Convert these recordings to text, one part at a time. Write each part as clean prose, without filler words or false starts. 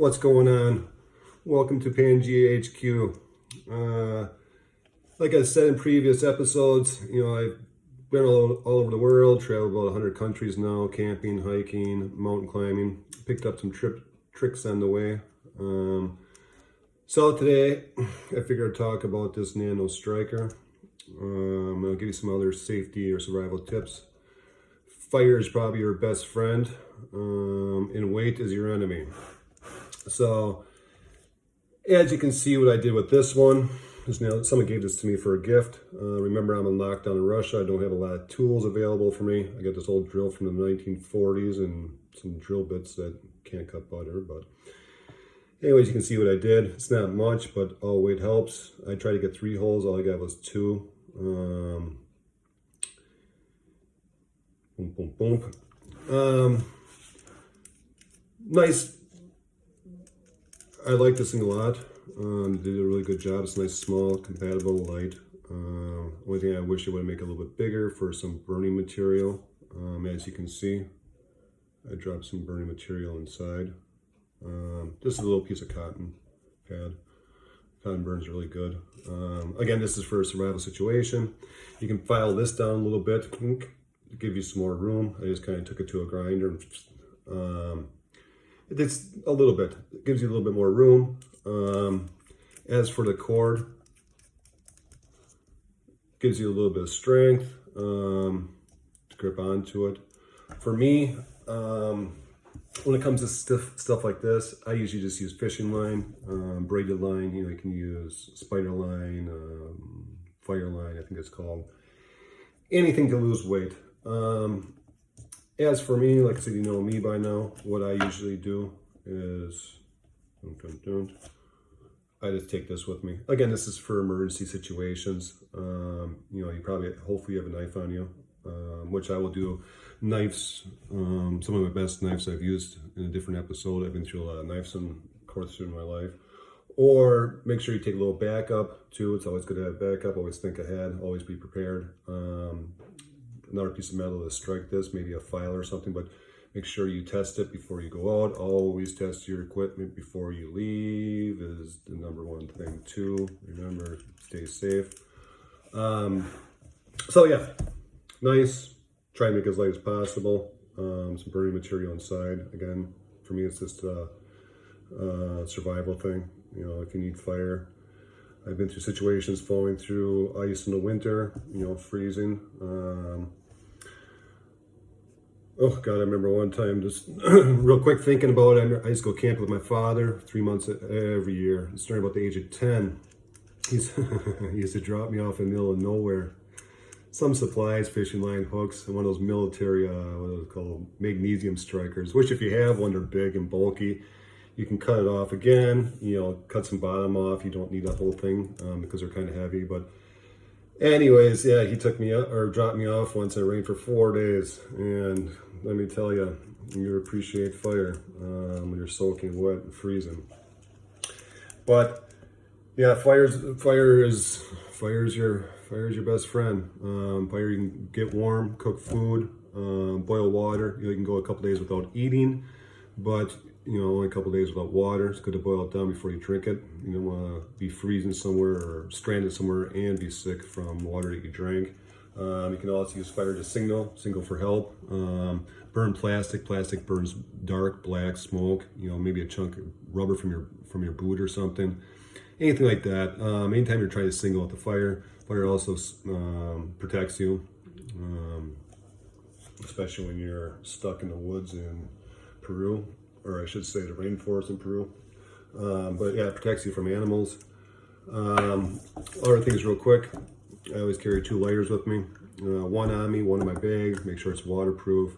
What's going on? Welcome to Pangea HQ. Like I said in previous episodes, I've been all over the world, traveled about 100 countries now, camping, hiking, mountain climbing, picked up some tricks on the way. So today, I figured I'd talk about this nanostriker. I'll give you some other safety or survival tips. Fire is probably your best friend, and weight is your enemy. So, as you can see what I did with this one, someone gave this to me for a gift. Remember, I'm in lockdown in Russia. I don't have a lot of tools available for me. I got this old drill from the 1940s and some drill bits that can't cut butter. But anyways, you can see what I did. It's not much, but all weight helps. I tried to get 3 holes. All I got was 2. Boom, boom, boom. Nice. I like this thing a lot. Did a really good job. It's nice, small, compatible, light. Only thing I wish it would make it a little bit bigger for some burning material. As you can see, I dropped some burning material inside. This is a little piece of cotton pad. Cotton burns really good. Again, this is for a survival situation. You can file this down a little bit to give you some more room. I just kind of took it to a grinder. It's a little bit. It gives you a little bit more room. As for the cord, gives you a little bit of strength to grip onto it. For me, when it comes to stuff like this, I usually just use fishing line, braided line. You can use spider line, fire line, I think it's called. Anything to lose weight. As for me, like I said, you know me by now. What I usually do is, I just take this with me. Again, this is for emergency situations. You probably, hopefully you have a knife on you, which I will do. Knives, some of my best knives I've used in a different episode. I've been through a lot of knives and course through my life. Or make sure you take a little backup too. It's always good to have backup. Always think ahead. Always be prepared. Another piece of metal to strike this, maybe a file or something, but make sure you test it before you go out. Always test your equipment before you leave is the number one thing too. Remember, stay safe. So yeah, nice. Try and make it as light as possible. Some burning material inside. Again, for me, it's just a survival thing. If you need fire. I've been through situations falling through ice in the winter, freezing. Oh God, I remember one time just real quick thinking about it. I used to go camping with my father 3 months every year. Starting about the age of 10. He used to drop me off in the middle of nowhere. Some supplies, fishing line, hooks, and one of those military, what are they called, magnesium strikers, which if you have one, they're big and bulky. You can cut it off again, cut some bottom off. You don't need that whole thing because they're kind of heavy. But anyways, yeah, he took me up or dropped me off once. I rained for 4 days. And let me tell you, you appreciate fire when you're soaking wet and freezing. But yeah, fire is your best friend. Fire, you can get warm, cook food, boil water. You can go a couple days without eating, but only a couple days without water. It's good to boil it down before you drink it. You don't want to be freezing somewhere or stranded somewhere and be sick from water that you drank. You can also use fire to signal for help. Burn plastic. Plastic burns dark, black smoke. Maybe a chunk of rubber from your boot or something. Anything like that. Anytime you're trying to signal with the fire also protects you, especially when you're stuck in the woods in Peru, or I should say the rainforest in Peru. But yeah, it protects you from animals. Other things real quick, I always carry 2 lighters with me. One on me, one in my bag. Make sure it's waterproof.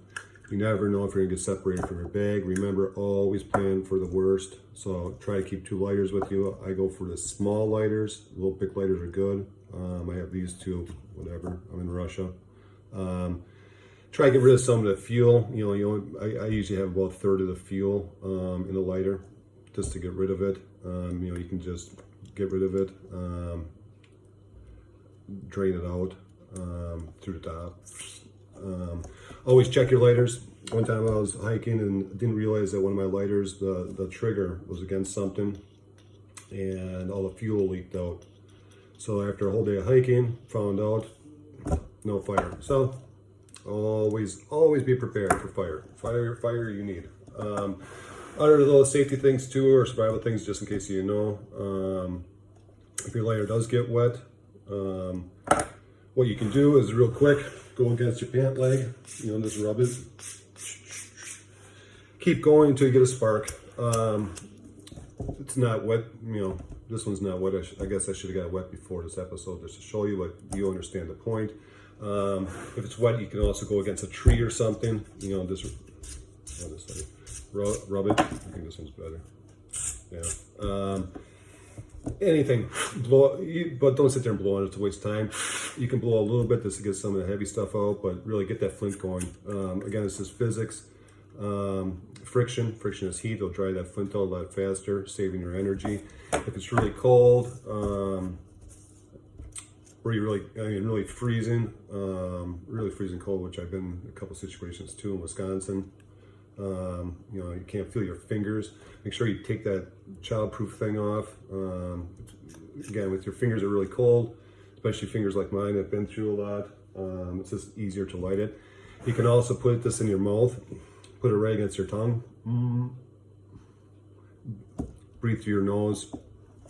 You never know if you're gonna get separated from your bag. Remember, always plan for the worst. So try to keep 2 lighters with you. I go for the small lighters. Little big lighters are good. I have these 2, whatever. I'm in Russia. Try to get rid of some of the fuel. I usually have about 1/3 of the fuel in a lighter, just to get rid of it. You can just get rid of it, drain it out through the top. Always check your lighters. One time I was hiking and didn't realize that one of my lighters, the trigger was against something, and all the fuel leaked out. So after a whole day of hiking, found out no fire. So always be prepared for fire. Fire you need. Other little safety things too, or survival things, just in case you know. If your lighter does get wet, what you can do is real quick, go against your pant leg, just rub it. Keep going until you get a spark. It's not wet, this one's not wet. I guess I should have got it wet before this episode just to show you, but you understand the point. If it's wet, you can also go against a tree or something, rub it. I think this one's better. Yeah. Anything, but don't sit there and blow on it, to waste time. You can blow a little bit just to get some of the heavy stuff out, but really get that flint going. Again, this is physics. Friction is heat. It'll dry that flint out a lot faster, saving your energy. If it's really cold, or you're really freezing cold, which I've been in a couple situations too in Wisconsin. You can't feel your fingers. Make sure you take that child-proof thing off. Again, with your fingers are really cold, especially fingers like mine that have been through a lot. It's just easier to light it. You can also put this in your mouth. Put it right against your tongue. Breathe through your nose.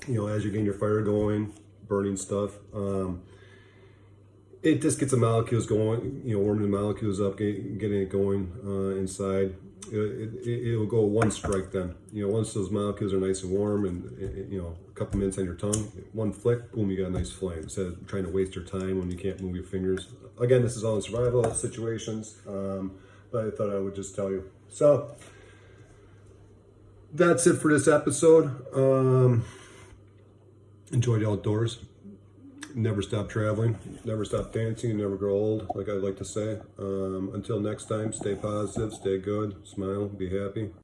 As you're getting your fire going, burning stuff. It just gets the molecules going, warming the molecules up, getting it going inside. It'll go one strike then. Once those molecules are nice and warm and, a couple minutes on your tongue, one flick, boom, you got a nice flame. Instead of trying to waste your time when you can't move your fingers. Again, this is all in survival situations, but I thought I would just tell you. So, that's it for this episode. Enjoy the outdoors. Never stop traveling, never stop dancing, never grow old, like I like to say. Until next time, stay positive, stay good, smile, be happy.